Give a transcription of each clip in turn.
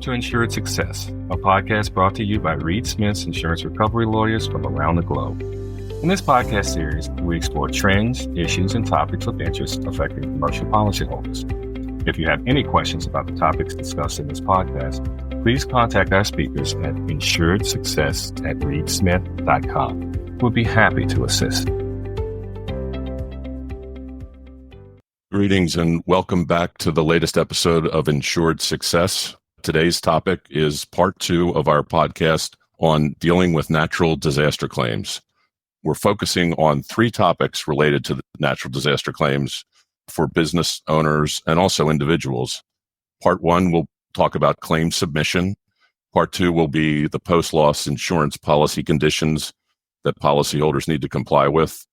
to Insured Success, a podcast brought to you by Reed Smith's insurance recovery lawyers from around the globe. In this podcast series, we explore trends, issues, and topics of interest affecting commercial policyholders. If you have any questions about the topics discussed in this podcast, please contact our speakers at insuredsuccess@reedsmith.com. We'll be happy to assist. Greetings and welcome back to the latest episode of Insured Success. Today's topic is part 2 of our podcast on dealing with natural disaster claims. We're focusing on 3 topics related to the natural disaster claims for business owners and also individuals. Part 1 will talk about claim submission. Part 2 will be the post-loss insurance policy conditions that policyholders need to comply with.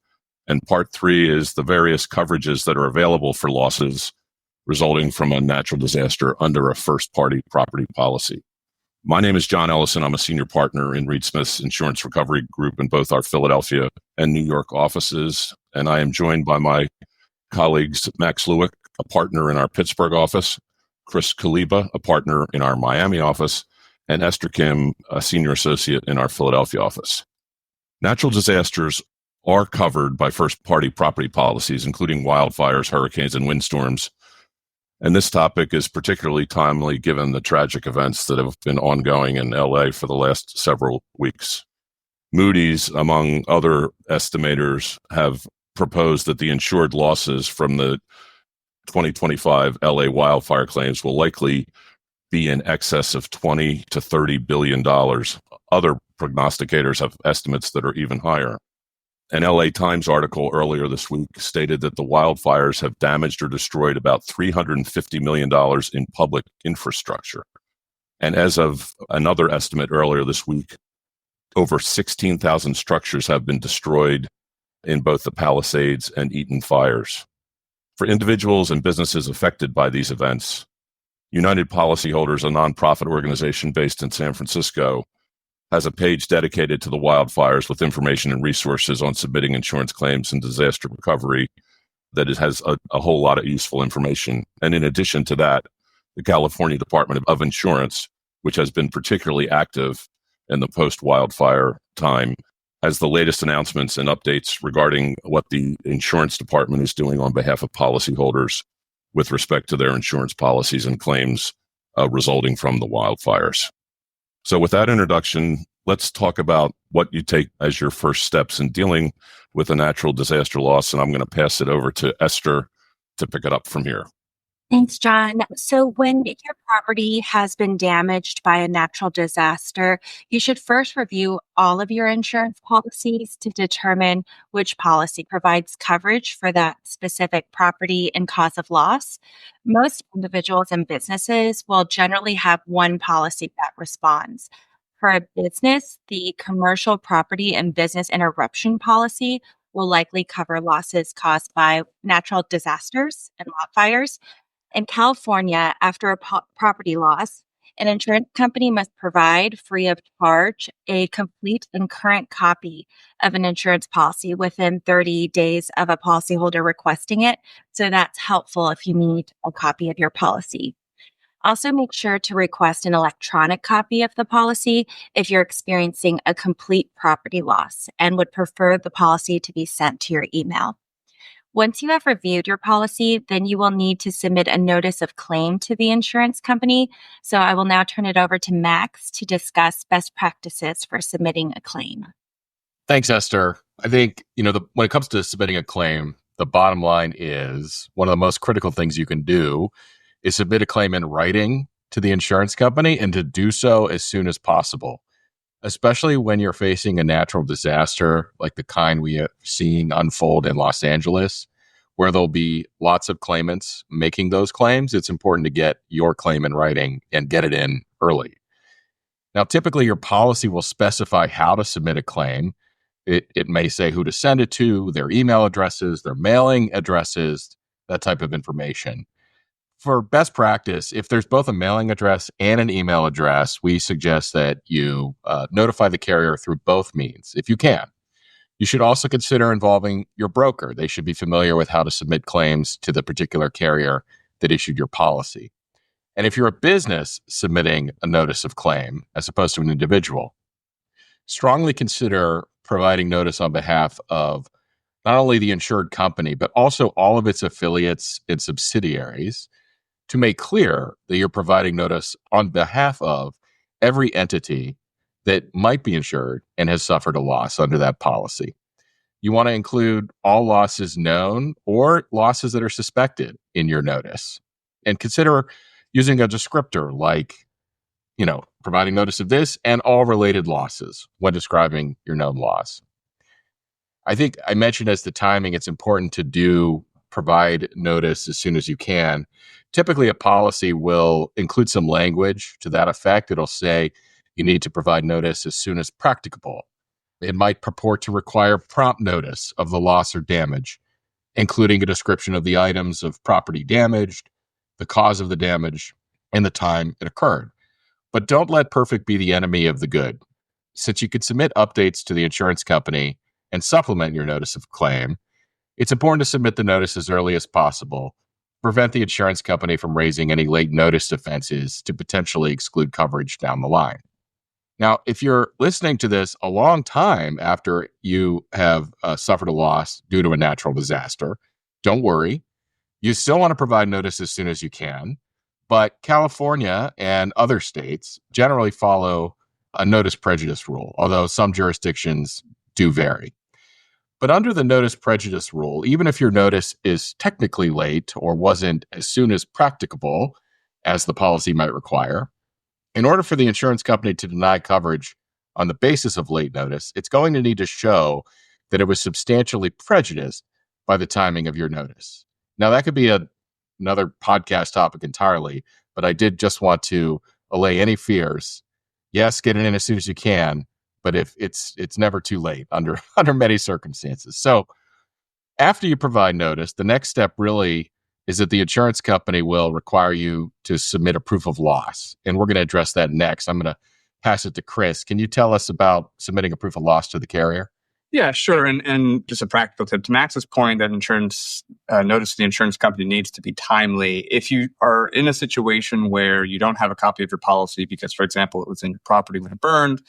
And part 3 is the various coverages that are available for losses resulting from a natural disaster under a first-party property policy. My name is John Ellison. I'm a senior partner in Reed Smith's Insurance Recovery Group in both our Philadelphia and New York offices. And I am joined by my colleagues, Max Lewick, a partner in our Pittsburgh office, Chris Kaliba, a partner in our Miami office, and Esther Kim, a senior associate in our Philadelphia office. Natural disasters are covered by first-party property policies, including wildfires, hurricanes, and windstorms. And this topic is particularly timely given the tragic events that have been ongoing in LA for the last several weeks. Moody's, among other estimators, have proposed that the insured losses from the 2025 LA wildfire claims will likely be in excess of $20 to $30 billion. Other prognosticators have estimates that are even higher. An LA Times article earlier this week stated that the wildfires have damaged or destroyed about $350 million in public infrastructure. And as of another estimate earlier this week, over 16,000 structures have been destroyed in both the Palisades and Eaton fires. For individuals and businesses affected by these events, United Policyholders, a nonprofit organization based in San Francisco, has a page dedicated to the wildfires with information and resources on submitting insurance claims and disaster recovery that it has a whole lot of useful information. And in addition to that, the California Department of Insurance, which has been particularly active in the post-wildfire time, has the latest announcements and updates regarding what the insurance department is doing on behalf of policyholders with respect to their insurance policies and claims resulting from the wildfires. So with that introduction, let's talk about what you take as your first steps in dealing with a natural disaster loss. And I'm going to pass it over to Esther to pick it up from here. Thanks, John. So when your property has been damaged by a natural disaster, you should first review all of your insurance policies to determine which policy provides coverage for that specific property and cause of loss. Most individuals and businesses will generally have one policy that responds. For a business, the commercial property and business interruption policy will likely cover losses caused by natural disasters and wildfires. In California, after a property loss, an insurance company must provide free of charge a complete and current copy of an insurance policy within 30 days of a policyholder requesting it. So that's helpful if you need a copy of your policy. Also, make sure to request an electronic copy of the policy if you're experiencing a complete property loss and would prefer the policy to be sent to your email. Once you have reviewed your policy, then you will need to submit a notice of claim to the insurance company. So I will now turn it over to Max to discuss best practices for submitting a claim. Thanks, Esther. I think, when it comes to submitting a claim, the bottom line is one of the most critical things you can do is submit a claim in writing to the insurance company and to do so as soon as possible, especially when you're facing a natural disaster like the kind we are seeing unfold in Los Angeles, where there'll be lots of claimants making those claims. It's important to get your claim in writing and get it in early. Now, typically, your policy will specify how to submit a claim. It may say who to send it to, their email addresses, their mailing addresses, that type of information. For best practice, if there's both a mailing address and an email address, we suggest that you notify the carrier through both means, if you can. You should also consider involving your broker. They should be familiar with how to submit claims to the particular carrier that issued your policy. And if you're a business submitting a notice of claim as opposed to an individual, strongly consider providing notice on behalf of not only the insured company, but also all of its affiliates and subsidiaries to make clear that you're providing notice on behalf of every entity that might be insured and has suffered a loss under that policy. You want to include all losses known or losses that are suspected in your notice. And consider using a descriptor like, providing notice of this and all related losses when describing your known loss. I think I mentioned as the timing, it's important to provide notice as soon as you can. Typically, a policy will include some language to that effect. It'll say you need to provide notice as soon as practicable. It might purport to require prompt notice of the loss or damage, including a description of the items of property damaged, the cause of the damage, and the time it occurred. But don't let perfect be the enemy of the good. Since you could submit updates to the insurance company and supplement your notice of claim, it's important to submit the notice as early as possible, prevent the insurance company from raising any late notice defenses to potentially exclude coverage down the line. Now, if you're listening to this a long time after you have suffered a loss due to a natural disaster, don't worry. You still want to provide notice as soon as you can, but California and other states generally follow a notice prejudice rule, although some jurisdictions do vary. But under the notice prejudice rule, even if your notice is technically late or wasn't as soon as practicable as the policy might require, in order for the insurance company to deny coverage on the basis of late notice, it's going to need to show that it was substantially prejudiced by the timing of your notice. Now, that could be another podcast topic entirely, but I did just want to allay any fears. Yes, get it in as soon as you can, but if it's never too late under many circumstances. So after you provide notice, the next step really is that the insurance company will require you to submit a proof of loss. And we're going to address that next. I'm going to pass it to Chris. Can you tell us about submitting a proof of loss to the carrier? Yeah, sure. And just a practical tip to Max's point that insurance notice the insurance company needs to be timely. If you are in a situation where you don't have a copy of your policy because, for example, it was in your property when it burned,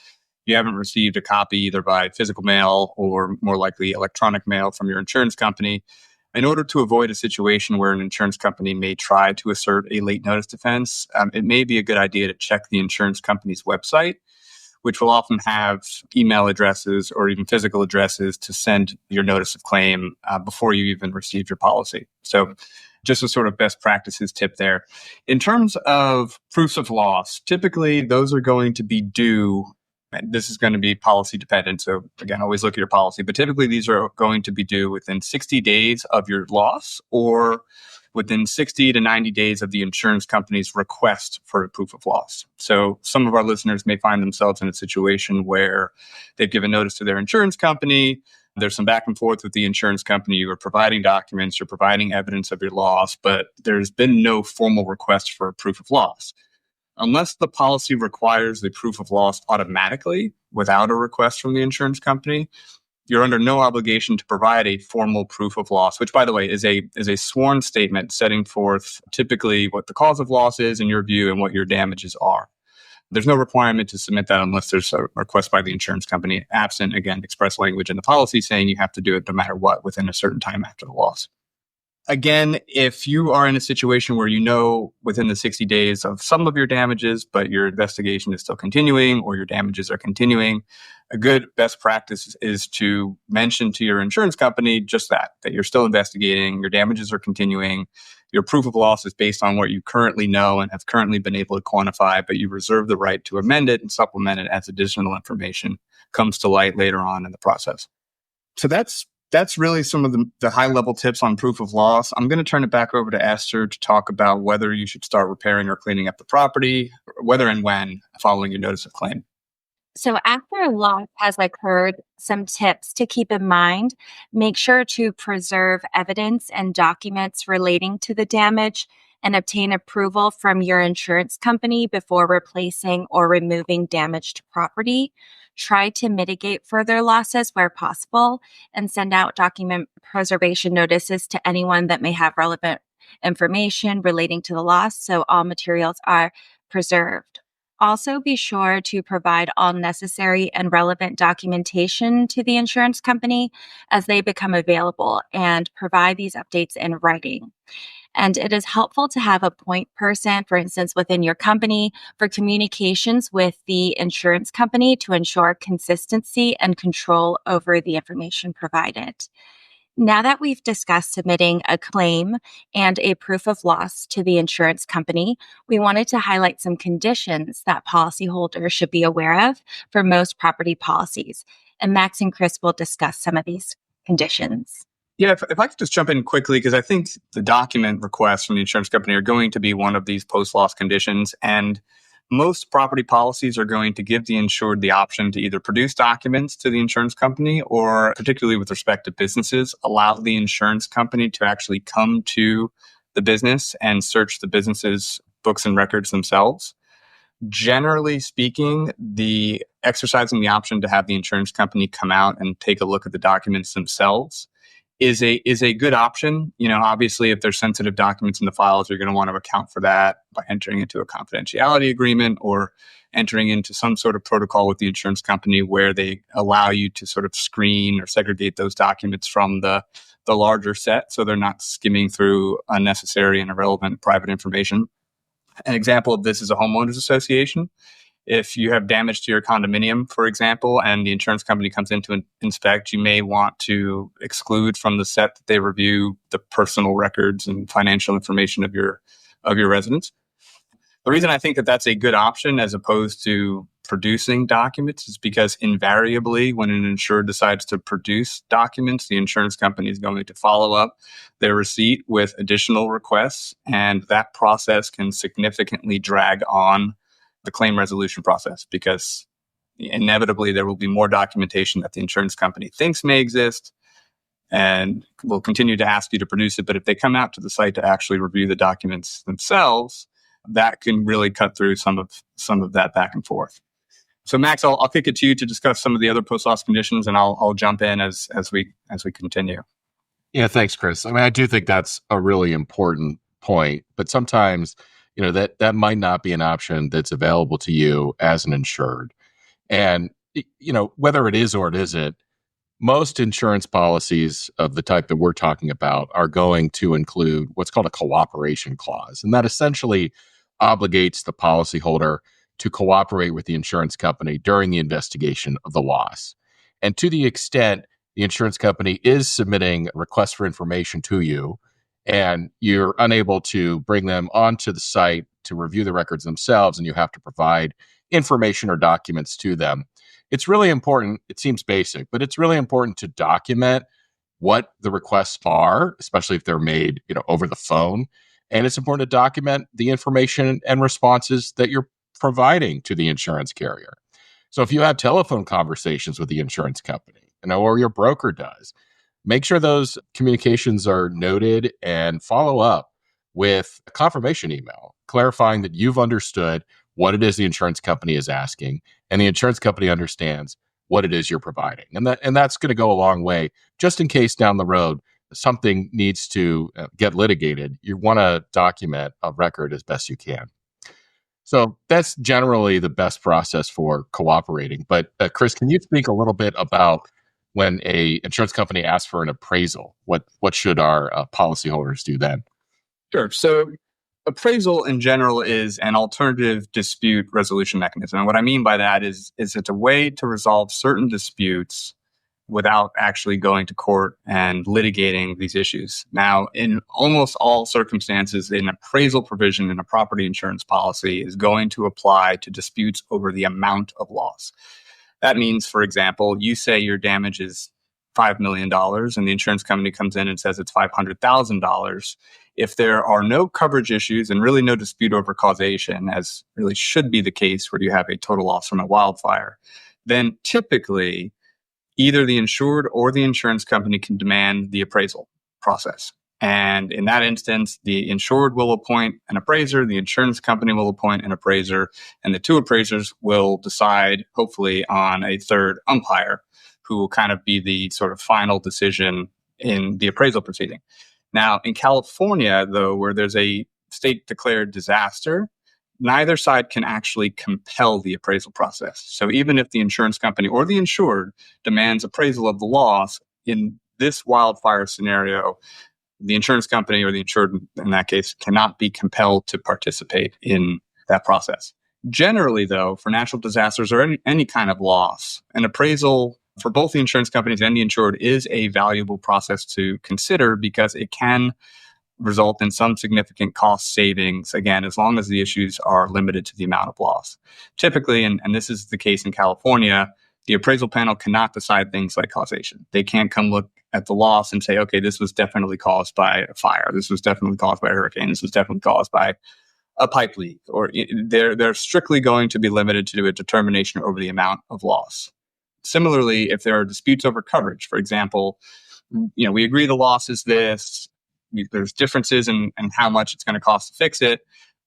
you haven't received a copy either by physical mail or more likely electronic mail from your insurance company, in order to avoid a situation where an insurance company may try to assert a late notice defense, it may be a good idea to check the insurance company's website, which will often have email addresses or even physical addresses to send your notice of claim before you even receive your policy. So just a sort of best practices tip there. In terms of proofs of loss, typically those are going to be due. And this is going to be policy dependent. So again, always look at your policy, but typically these are going to be due within 60 days of your loss or within 60 to 90 days of the insurance company's request for a proof of loss. So some of our listeners may find themselves in a situation where they've given notice to their insurance company. There's some back and forth with the insurance company. You're providing documents, you're providing evidence of your loss, but there's been no formal request for a proof of loss. Unless the policy requires the proof of loss automatically without a request from the insurance company, you're under no obligation to provide a formal proof of loss, which, by the way, is a sworn statement setting forth typically what the cause of loss is in your view and what your damages are. There's no requirement to submit that unless there's a request by the insurance company, absent, again, express language in the policy saying you have to do it no matter what within a certain time after the loss. Again, if you are in a situation where you know within the 60 days of some of your damages, but your investigation is still continuing or your damages are continuing, a good best practice is to mention to your insurance company just that you're still investigating, your damages are continuing, your proof of loss is based on what you currently know and have currently been able to quantify, but you reserve the right to amend it and supplement it as additional information comes to light later on in the process. So that's really some of the high-level tips on proof of loss. I'm going to turn it back over to Esther to talk about whether you should start repairing or cleaning up the property, whether and when following your notice of claim. So after a loss has occurred, some tips to keep in mind: make sure to preserve evidence and documents relating to the damage and obtain approval from your insurance company before replacing or removing damaged property. Try to mitigate further losses where possible and send out document preservation notices to anyone that may have relevant information relating to the loss, so all materials are preserved. Also, be sure to provide all necessary and relevant documentation to the insurance company as they become available and provide these updates in writing. And it is helpful to have a point person, for instance, within your company for communications with the insurance company to ensure consistency and control over the information provided. Now that we've discussed submitting a claim and a proof of loss to the insurance company, we wanted to highlight some conditions that policyholders should be aware of for most property policies. And Max and Chris will discuss some of these conditions. Yeah, if I could just jump in quickly, because I think the document requests from the insurance company are going to be one of these post-loss conditions. And most property policies are going to give the insured the option to either produce documents to the insurance company or, particularly with respect to businesses, allow the insurance company to actually come to the business and search the business's books and records themselves. Generally speaking, the exercising the option to have the insurance company come out and take a look at the documents themselves is a good option. Obviously, if there's sensitive documents in the files, you're going to want to account for that by entering into a confidentiality agreement or entering into some sort of protocol with the insurance company where they allow you to sort of screen or segregate those documents from the larger set so they're not skimming through unnecessary and irrelevant private information. An example of this is a homeowners association. If you have damage to your condominium, for example, and the insurance company comes in to inspect, you may want to exclude from the set that they review the personal records and financial information of your residents. The reason I think that that's a good option as opposed to producing documents is because invariably when an insured decides to produce documents, the insurance company is going to follow up their receipt with additional requests, and that process can significantly drag on the claim resolution process because inevitably there will be more documentation that the insurance company thinks may exist and will continue to ask you to produce it. But if they come out to the site to actually review the documents themselves, that can really cut through some of that back and forth. So Max, I'll kick it to you to discuss some of the other post-loss conditions, and I'll jump in as we continue. Yeah, thanks, Chris. I mean, I do think that's a really important point, but sometimes that might not be an option that's available to you as an insured. And, whether it is or it isn't, most insurance policies of the type that we're talking about are going to include what's called a cooperation clause. And that essentially obligates the policyholder to cooperate with the insurance company during the investigation of the loss. And to the extent the insurance company is submitting requests for information to you, and you're unable to bring them onto the site to review the records themselves, and you have to provide information or documents to them, it's really important. It seems basic, but it's really important to document what the requests are, especially if they're made, over the phone. And it's important to document the information and responses that you're providing to the insurance carrier. So if you have telephone conversations with the insurance company, or your broker does, make sure those communications are noted and follow up with a confirmation email clarifying that you've understood what it is the insurance company is asking and the insurance company understands what it is you're providing. And that's going to go a long way just in case down the road something needs to get litigated. You want to document a record as best you can. So that's generally the best process for cooperating. But Chris, can you speak a little bit about when a insurance company asks for an appraisal? What should our policyholders do then? Sure. So appraisal in general is an alternative dispute resolution mechanism. And what I mean by that is it's a way to resolve certain disputes without actually going to court and litigating these issues. Now, in almost all circumstances, an appraisal provision in a property insurance policy is going to apply to disputes over the amount of loss. That means, for example, you say your damage is $5 million and the insurance company comes in and says it's $500,000. If there are no coverage issues and really no dispute over causation, as really should be the case where you have a total loss from a wildfire, then typically either the insured or the insurance company can demand the appraisal process. And in that instance, the insured will appoint an appraiser, the insurance company will appoint an appraiser, and the two appraisers will decide, hopefully, on a third umpire who will kind of be the sort of final decision in the appraisal proceeding. Now, in California, though, where there's a state declared disaster, neither side can actually compel the appraisal process. So even if the insurance company or the insured demands appraisal of the loss, in this wildfire scenario, the insurance company or the insured in that case cannot be compelled to participate in that process. Generally, though, for natural disasters or any kind of loss, an appraisal for both the insurance companies and the insured is a valuable process to consider because it can result in some significant cost savings, again, as long as the issues are limited to the amount of loss. Typically, and this is the case in California, the appraisal panel cannot decide things like causation. They can't come look at the loss and say, okay, this was definitely caused by a fire. This was definitely caused by a hurricane. This was definitely caused by a pipe leak. Or they're strictly going to be limited to a determination over the amount of loss. Similarly, if there are disputes over coverage, for example, we agree the loss is this. There's differences in how much it's going to cost to fix it,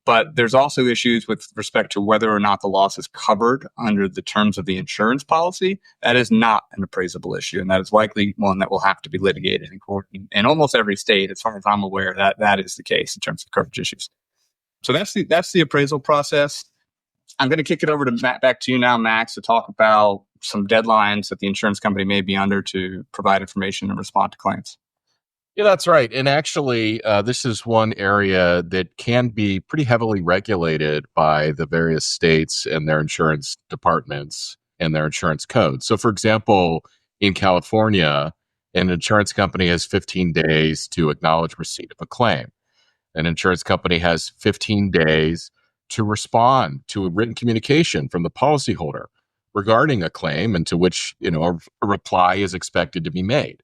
but there's also issues with respect to whether or not the loss is covered under the terms of the insurance policy. That is not an appraisable issue, and that is likely one that will have to be litigated in court in almost every state, as far as I'm aware. That is the case in terms of coverage issues. So that's the appraisal process. I'm going to kick it over to back to you now, Max, to talk about some deadlines that the insurance company may be under to provide information and respond to claims. Yeah, that's right. And actually, this is one area that can be pretty heavily regulated by the various states and their insurance departments and their insurance codes. So, for example, in California, an insurance company has 15 days to acknowledge receipt of a claim. An insurance company has 15 days to respond to a written communication from the policyholder regarding a claim and to which, a reply is expected to be made.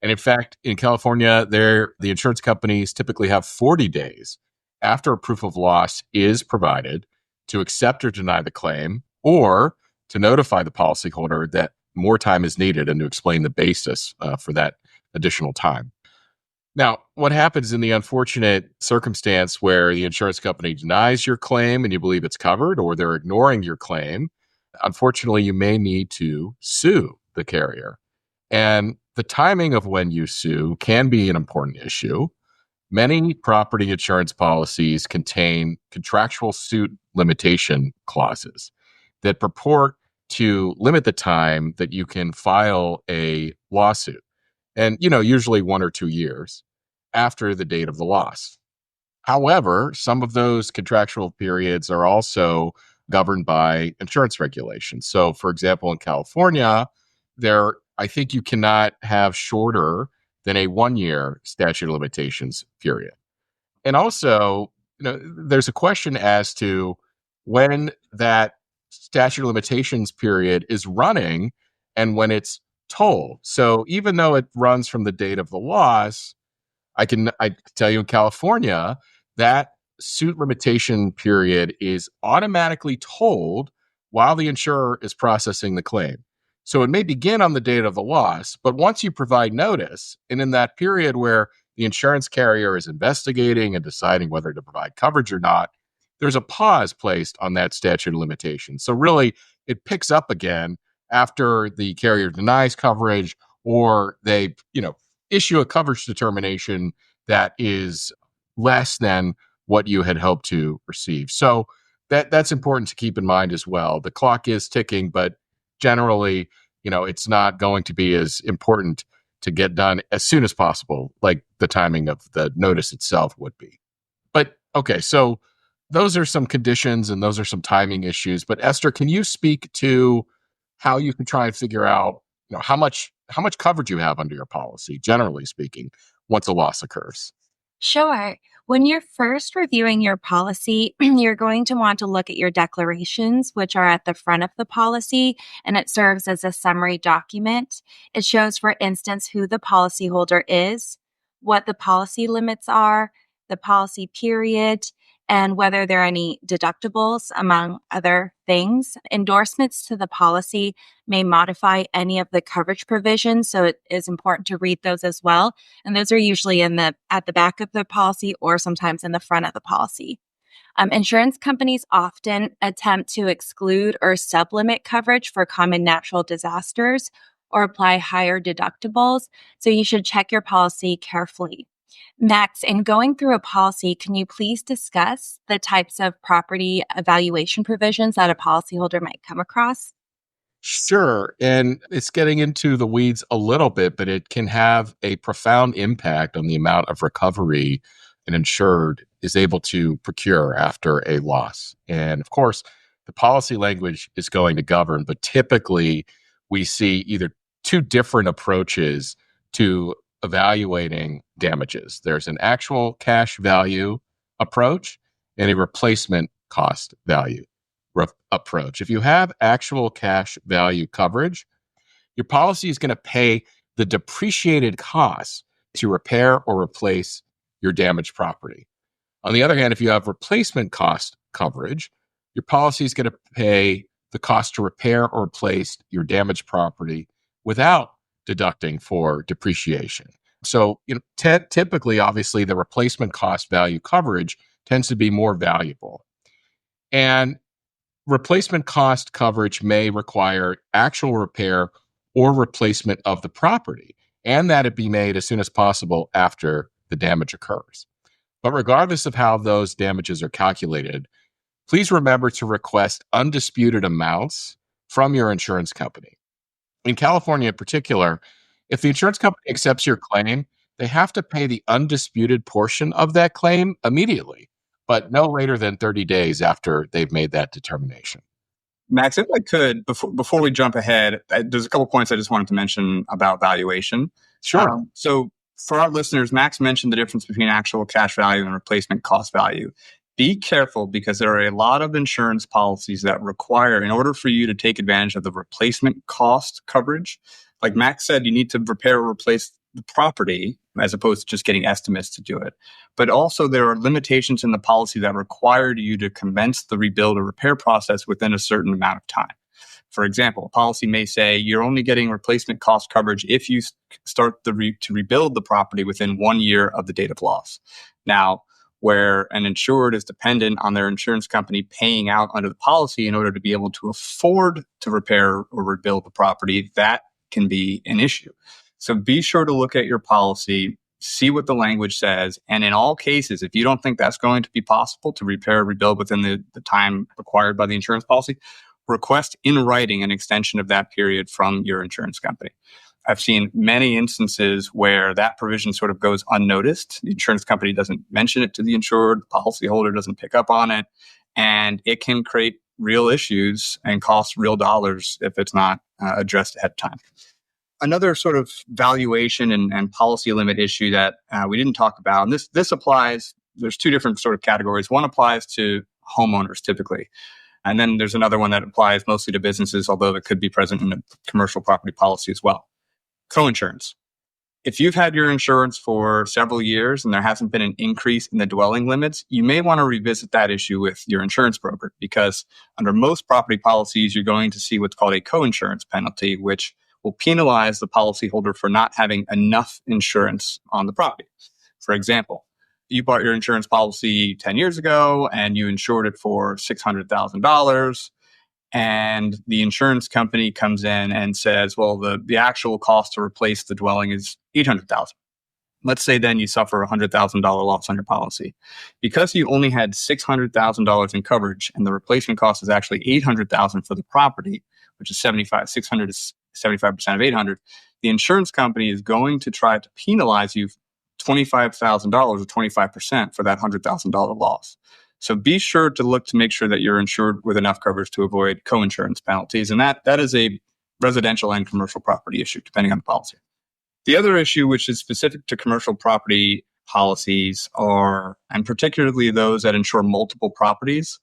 And in fact, in California, the insurance companies typically have 40 days after a proof of loss is provided to accept or deny the claim or to notify the policyholder that more time is needed and to explain the basis for that additional time. Now, what happens in the unfortunate circumstance where the insurance company denies your claim and you believe it's covered, or they're ignoring your claim? Unfortunately, you may need to sue the carrier. And the timing of when you sue can be an important issue. Many property insurance policies contain contractual suit limitation clauses that purport to limit the time that you can file a lawsuit. And, usually 1 or 2 years after the date of the loss. However, some of those contractual periods are also governed by insurance regulations. So, for example, in California, I think you cannot have shorter than a 1-year statute of limitations period. And also, there's a question as to when that statute of limitations period is running and when it's tolled. So even though it runs from the date of the loss, I tell you in California, that suit limitation period is automatically tolled while the insurer is processing the claim. So it may begin on the date of the loss, but once you provide notice, and in that period where the insurance carrier is investigating and deciding whether to provide coverage or not, there's a pause placed on that statute of limitations. So really, it picks up again after the carrier denies coverage or they, issue a coverage determination that is less than what you had hoped to receive. So that's important to keep in mind as well. The clock is ticking, but generally, it's not going to be as important to get done as soon as possible, like the timing of the notice itself would be. But okay, so those are some conditions and those are some timing issues. But Esther, can you speak to how you can try and figure out, how much coverage you have under your policy, generally speaking, once a loss occurs? Sure. When you're first reviewing your policy, you're going to want to look at your declarations, which are at the front of the policy, and it serves as a summary document. It shows, for instance, who the policyholder is, what the policy limits are, the policy period, and whether there are any deductibles, among other things. Endorsements to the policy may modify any of the coverage provisions, so it is important to read those as well. And those are usually at the back of the policy or sometimes in the front of the policy. Insurance companies often attempt to exclude or sublimit coverage for common natural disasters or apply higher deductibles, so you should check your policy carefully. Max, in going through a policy, can you please discuss the types of property evaluation provisions that a policyholder might come across? Sure. And it's getting into the weeds a little bit, but it can have a profound impact on the amount of recovery an insured is able to procure after a loss. And of course, the policy language is going to govern, but typically we see either two different approaches to evaluating damages. There's an actual cash value approach and a replacement cost value approach. If you have actual cash value coverage, your policy is going to pay the depreciated costs to repair or replace your damaged property. On the other hand, if you have replacement cost coverage, your policy is going to pay the cost to repair or replace your damaged property without deducting for depreciation. So, typically, obviously, the replacement cost value coverage tends to be more valuable. And replacement cost coverage may require actual repair or replacement of the property, and that it be made as soon as possible after the damage occurs. But regardless of how those damages are calculated, please remember to request undisputed amounts from your insurance company. In California in particular, if the insurance company accepts your claim, they have to pay the undisputed portion of that claim immediately, but no later than 30 days after they've made that determination. Max, if I could, before we jump ahead, there's a couple points I just wanted to mention about valuation. Sure. So for our listeners, Max mentioned the difference between actual cash value and replacement cost value. Be careful because there are a lot of insurance policies that require, in order for you to take advantage of the replacement cost coverage, like Max said, you need to repair or replace the property as opposed to just getting estimates to do it. But also there are limitations in the policy that require you to commence the rebuild or repair process within a certain amount of time. For example, a policy may say you're only getting replacement cost coverage if you start to rebuild the property within 1 year of the date of loss. Now, where an insured is dependent on their insurance company paying out under the policy in order to be able to afford to repair or rebuild the property, that can be an issue. So be sure to look at your policy, see what the language says, and in all cases, if you don't think that's going to be possible to repair or rebuild within the time required by the insurance policy, request in writing an extension of that period from your insurance company. I've seen many instances where that provision sort of goes unnoticed. The insurance company doesn't mention it to the insured, the policyholder doesn't pick up on it, and it can create real issues and cost real dollars if it's not addressed ahead of time. Another sort of valuation and policy limit issue that we didn't talk about, and this applies, there's two different sort of categories. One applies to homeowners typically, and then there's another one that applies mostly to businesses, although it could be present in a commercial property policy as well. Coinsurance. If you've had your insurance for several years and there hasn't been an increase in the dwelling limits, you may want to revisit that issue with your insurance broker, because under most property policies, you're going to see what's called a coinsurance penalty, which will penalize the policyholder for not having enough insurance on the property. For example, you bought your insurance policy 10 years ago and you insured it for $600,000. And the insurance company comes in and says, well, the actual cost to replace the dwelling is $800,000. Let's say then you suffer a $100,000 loss on your policy. Because you only had $600,000 in coverage and the replacement cost is actually $800,000 for the property, which is 600 is 75% of 800, the insurance company is going to try to penalize you $25,000 or 25% for that $100,000 loss. So be sure to look to make sure that you're insured with enough coverage to avoid coinsurance penalties. And that is a residential and commercial property issue, depending on the policy. The other issue, which is specific to commercial property policies, are, and particularly those that insure multiple properties,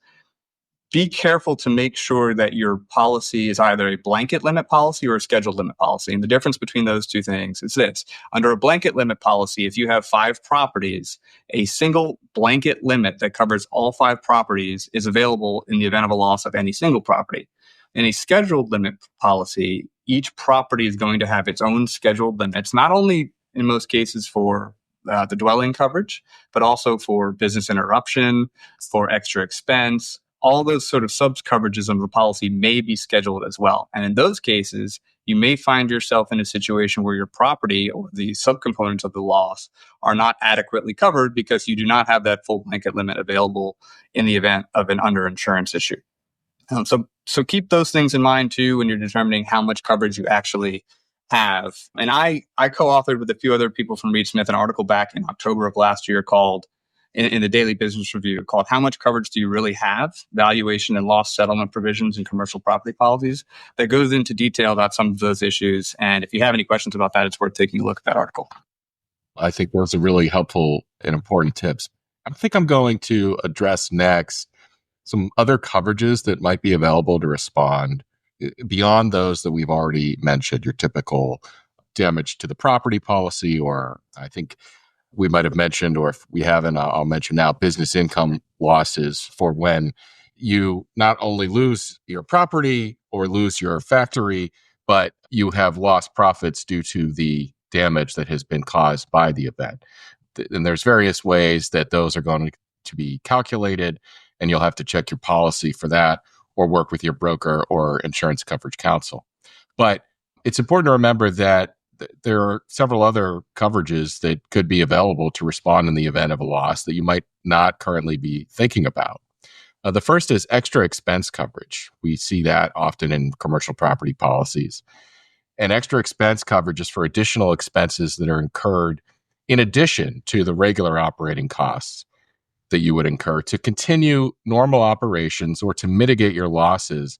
be careful to make sure that your policy is either a blanket limit policy or a scheduled limit policy. And the difference between those two things is this. Under a blanket limit policy, if you have 5 properties, a single blanket limit that covers all 5 properties is available in the event of a loss of any single property. In a scheduled limit policy, each property is going to have its own scheduled limits, not only in most cases for the dwelling coverage, but also for business interruption, for extra expense. All those sort of sub-coverages of the policy may be scheduled as well. And in those cases, you may find yourself in a situation where your property or the subcomponents of the loss are not adequately covered because you do not have that full blanket limit available in the event of an underinsurance issue. So keep those things in mind too when you're determining how much coverage you actually have. And I co-authored with a few other people from Reed Smith an article back in October of last year called, in the Daily Business Review, called How Much Coverage Do You Really Have? Valuation and Loss Settlement Provisions in Commercial Property Policies, that goes into detail about some of those issues. And if you have any questions about that, it's worth taking a look at that article. I think those are really helpful and important tips. I think I'm going to address next some other coverages that might be available to respond beyond those that we've already mentioned, your typical damage to the property policy, or I think we might have mentioned, or if we haven't, I'll mention now, business income losses for when you not only lose your property or lose your factory, but you have lost profits due to the damage that has been caused by the event. And there's various ways that those are going to be calculated, and you'll have to check your policy for that or work with your broker or insurance coverage counsel. But it's important to remember that there are several other coverages that could be available to respond in the event of a loss that you might not currently be thinking about. The first is extra expense coverage. We see that often in commercial property policies. And extra expense coverage is for additional expenses that are incurred in addition to the regular operating costs that you would incur to continue normal operations or to mitigate your losses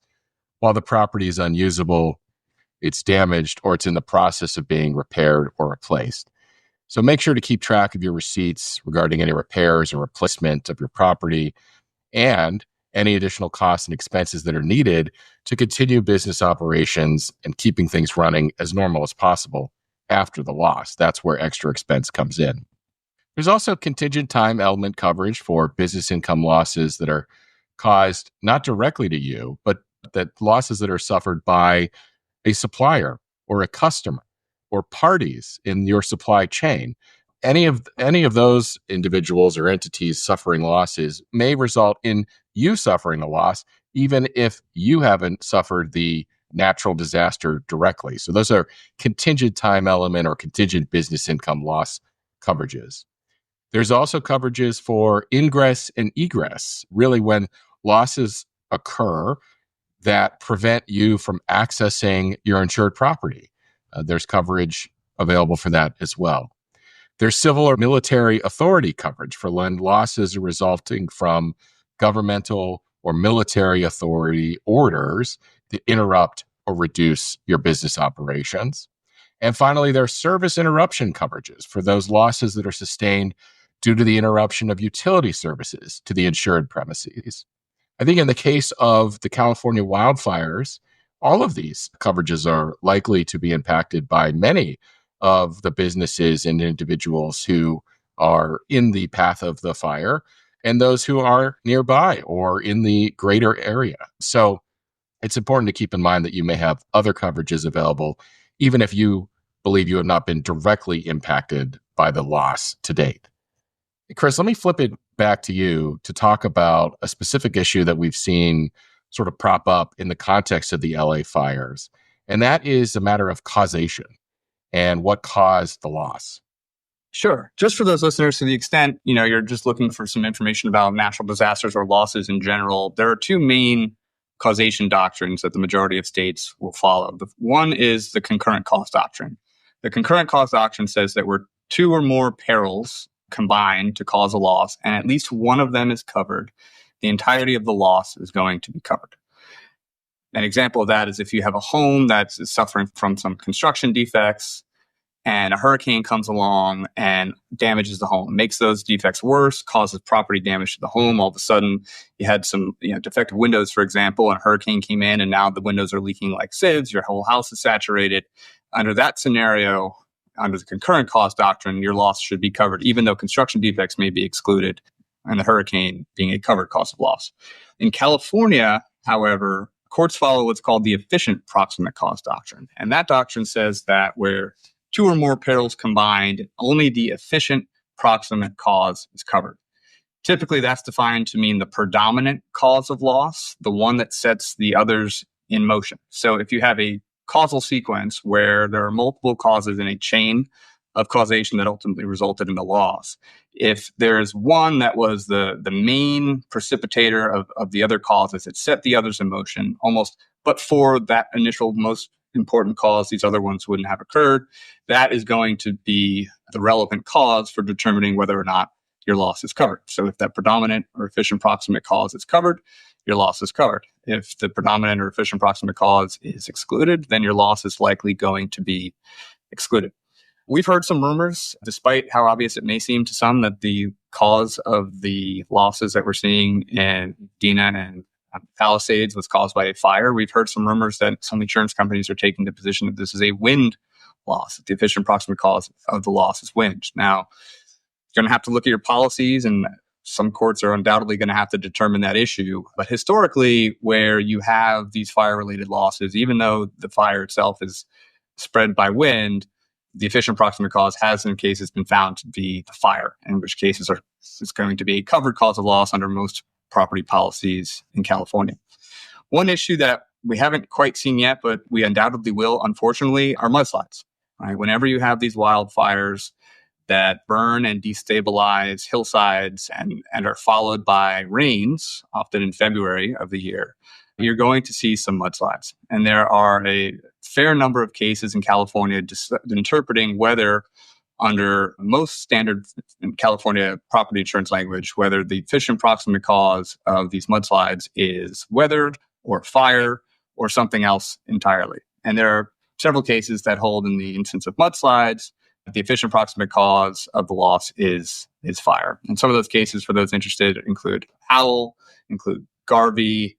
while the property is unusable, it's damaged, or it's in the process of being repaired or replaced. So make sure to keep track of your receipts regarding any repairs or replacement of your property and any additional costs and expenses that are needed to continue business operations and keeping things running as normal as possible after the loss. That's where extra expense comes in. There's also contingent time element coverage for business income losses that are caused not directly to you, but that losses that are suffered by a supplier or a customer or parties in your supply chain. Any of those individuals or entities suffering losses may result in you suffering a loss, even if you haven't suffered the natural disaster directly. So those are contingent time element or contingent business income loss coverages. There's also coverages for ingress and egress, really when losses occur that prevent you from accessing your insured property. There's coverage available for that as well. There's civil or military authority coverage for when losses are resulting from governmental or military authority orders to interrupt or reduce your business operations. And finally, there are service interruption coverages for those losses that are sustained due to the interruption of utility services to the insured premises. I think in the case of the California wildfires, all of these coverages are likely to be impacted by many of the businesses and individuals who are in the path of the fire and those who are nearby or in the greater area. So it's important to keep in mind that you may have other coverages available, even if you believe you have not been directly impacted by the loss to date. Chris, let me flip it back to you to talk about a specific issue that we've seen sort of prop up in the context of the LA fires, and that is a matter of causation and what caused the loss. Sure. Just for those listeners, to the extent, you're just looking for some information about natural disasters or losses in general, there are two main causation doctrines that the majority of states will follow. The one is the concurrent cause doctrine. The concurrent cause doctrine says that where two or more perils combine to cause a loss, and at least one of them is covered, the entirety of the loss is going to be covered. An example of that is if you have a home that's suffering from some construction defects and a hurricane comes along and damages the home, makes those defects worse, causes property damage to the home. All of a sudden, you had some defective windows, for example, and a hurricane came in and now the windows are leaking like sieves. Your whole house is saturated. Under that scenario, under the concurrent cause doctrine, your loss should be covered, even though construction defects may be excluded and the hurricane being a covered cause of loss. In California, however, courts follow what's called the efficient proximate cause doctrine. And that doctrine says that where two or more perils combined, only the efficient proximate cause is covered. Typically, that's defined to mean the predominant cause of loss, the one that sets the others in motion. So if you have a causal sequence where there are multiple causes in a chain of causation that ultimately resulted in the loss. If there's one that was the main precipitator of the other causes, it set the others in motion almost, but for that initial most important cause, these other ones wouldn't have occurred. That is going to be the relevant cause for determining whether or not your loss is covered. So if that predominant or efficient proximate cause is covered, your loss is covered. If the predominant or efficient proximate cause is excluded, then your loss is likely going to be excluded. We've heard some rumors, despite how obvious it may seem to some, that the cause of the losses that we're seeing in Dina and Palisades was caused by a fire. We've heard some rumors that some insurance companies are taking the position that this is a wind loss, that the efficient proximate cause of the loss is wind. Now, you're going to have to look at your policies, and some courts are undoubtedly going to have to determine that issue. But historically, where you have these fire-related losses, even though the fire itself is spread by wind, the efficient proximate cause has in cases been found to be the fire, in which cases it's going to be a covered cause of loss under most property policies in California. One issue that we haven't quite seen yet, but we undoubtedly will, unfortunately, are mudslides. Right? Whenever you have these wildfires that burn and destabilize hillsides and are followed by rains, often in February of the year, you're going to see some mudslides. And there are a fair number of cases in California interpreting whether, under most standard in California property insurance language, whether the efficient proximate cause of these mudslides is weather or fire or something else entirely. And there are several cases that hold in the instance of mudslides, the efficient proximate cause of the loss is fire. And some of those cases, for those interested, include Howell, include Garvey,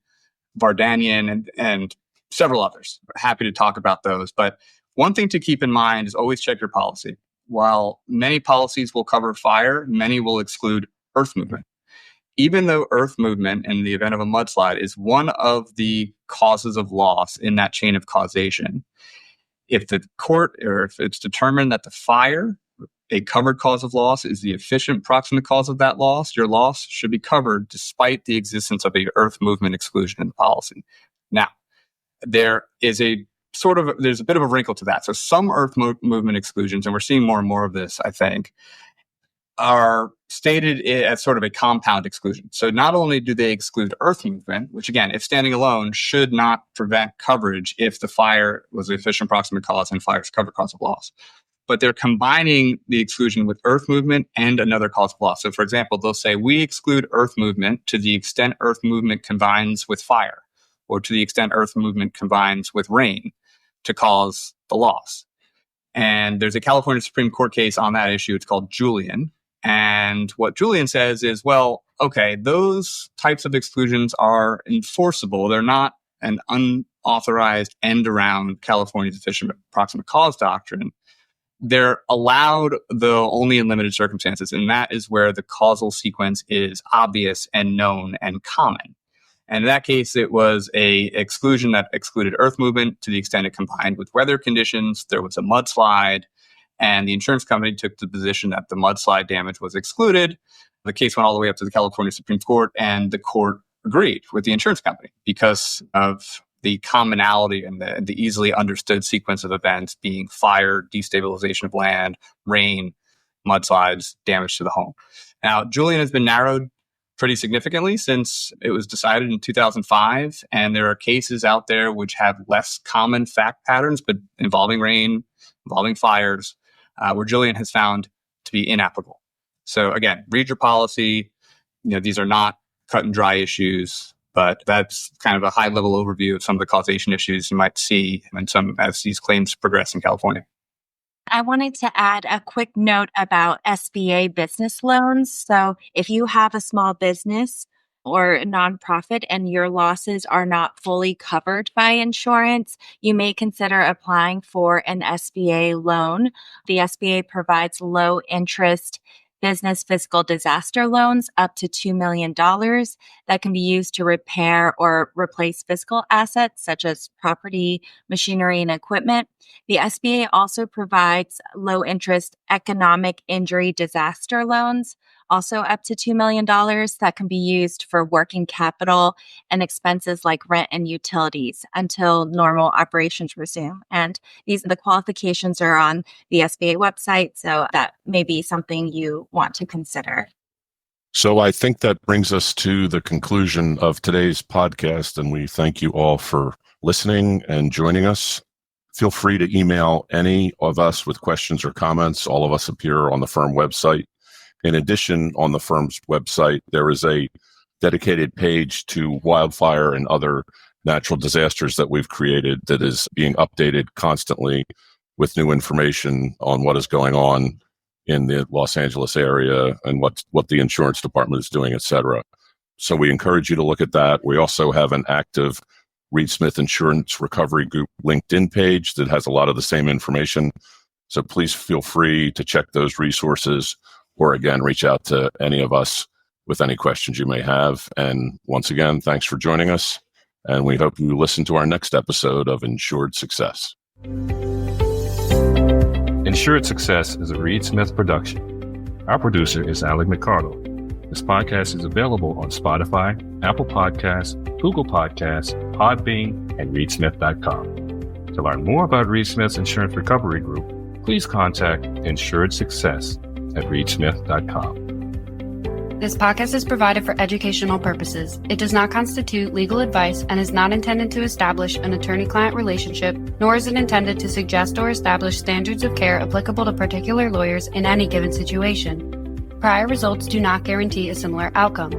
Vardanian, and several others. Happy to talk about those. But one thing to keep in mind is always check your policy. While many policies will cover fire, many will exclude earth movement. Even though earth movement in the event of a mudslide is one of the causes of loss in that chain of causation, if the court or if it's determined that the fire, a covered cause of loss, is the efficient proximate cause of that loss, your loss should be covered despite the existence of a earth movement exclusion in the policy. Now, there's a bit of a wrinkle to that. So some earth movement exclusions, and we're seeing more and more of this, I think, are stated as sort of a compound exclusion. So not only do they exclude earth movement, which again, if standing alone, should not prevent coverage if the fire was the efficient proximate cause and fire is covered cause of loss, but they're combining the exclusion with earth movement and another cause of loss. So for example, they'll say we exclude earth movement to the extent earth movement combines with fire, or to the extent earth movement combines with rain to cause the loss. And there's a California Supreme Court case on that issue. It's called Julian. And what Julian says is, well, okay, those types of exclusions are enforceable. They're not an unauthorized end around California's efficient proximate cause doctrine. They're allowed, though only in limited circumstances. And that is where the causal sequence is obvious and known and common. And in that case, it was a exclusion that excluded earth movement to the extent it combined with weather conditions. There was a mudslide, and the insurance company took the position that the mudslide damage was excluded. The case went all the way up to the California Supreme Court, and the court agreed with the insurance company because of the commonality and the easily understood sequence of events being fire, destabilization of land, rain, mudslides, damage to the home. Now, Julian has been narrowed pretty significantly since it was decided in 2005. And there are cases out there which have less common fact patterns, but involving rain, involving fires, where Julian has found to be inapplicable. So again, read your policy. These are not cut and dry issues, but that's kind of a high level overview of some of the causation issues you might see as these claims progress in California. I wanted to add a quick note about SBA business loans. So if you have a small business or a nonprofit and your losses are not fully covered by insurance, you may consider applying for an SBA loan. The SBA provides low interest business physical disaster loans up to $2 million that can be used to repair or replace physical assets such as property, machinery, and equipment. The SBA also provides low interest economic injury disaster loans, also up to $2 million, that can be used for working capital and expenses like rent and utilities until normal operations resume. And the qualifications are on the SBA website, so that may be something you want to consider. So I think that brings us to the conclusion of today's podcast, and we thank you all for listening and joining us. Feel free to email any of us with questions or comments. All of us appear on the firm website. In addition, on the firm's website, there is a dedicated page to wildfire and other natural disasters that we've created that is being updated constantly with new information on what is going on in the Los Angeles area and what the insurance department is doing, et cetera. So we encourage you to look at that. We also have an active Reed Smith Insurance Recovery Group LinkedIn page that has a lot of the same information. So please feel free to check those resources, or again, reach out to any of us with any questions you may have. And once again, thanks for joining us. And we hope you listen to our next episode of Insured Success. Insured Success is a Reed Smith production. Our producer is Alec McCardle. This podcast is available on Spotify, Apple Podcasts, Google Podcasts, Podbean, and reedsmith.com. To learn more about Reed Smith's Insurance Recovery Group, please contact Insured Success at reedsmith.com. This podcast is provided for educational purposes. It does not constitute legal advice and is not intended to establish an attorney-client relationship, nor is it intended to suggest or establish standards of care applicable to particular lawyers in any given situation. Prior results do not guarantee a similar outcome.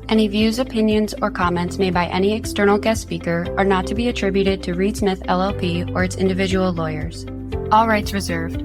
Any views, opinions, or comments made by any external guest speaker are not to be attributed to Reed Smith LLP or its individual lawyers. All rights reserved.